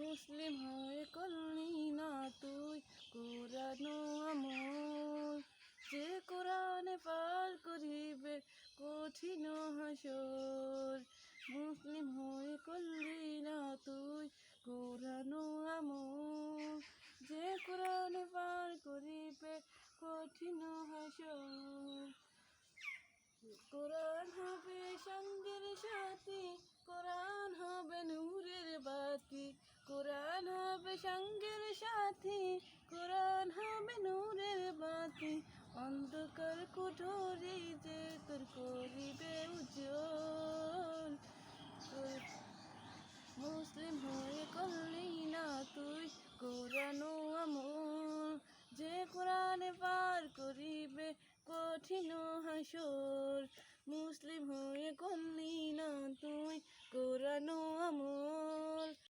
মুসলিম হয়ে করলি না তুই কোরআন আমল, যে কোরআনে পার করিবে কঠিন হাসর। মুসলিম হয়ে করলি না তুই কোরআন আমল, যে কোরআনে পার করিবে কঠিন হাসর। কোরআন হবে সঙ্গের সাথী, কোরআন হবে নূরের বাতি, কোরআন হবে সঙ্গের সাথী, কোরআন হবে নূরের বাতি। অন্ধকার কুঠরি যে তোর করিবে উজ্জ্বল। মুসলিম হয়ে করলি না তুই কোরআন আমল, যে কোরআনে পার করিবে কঠিন হাসর। মুসলিম হয়ে করলি না তুই কোরআন আমল।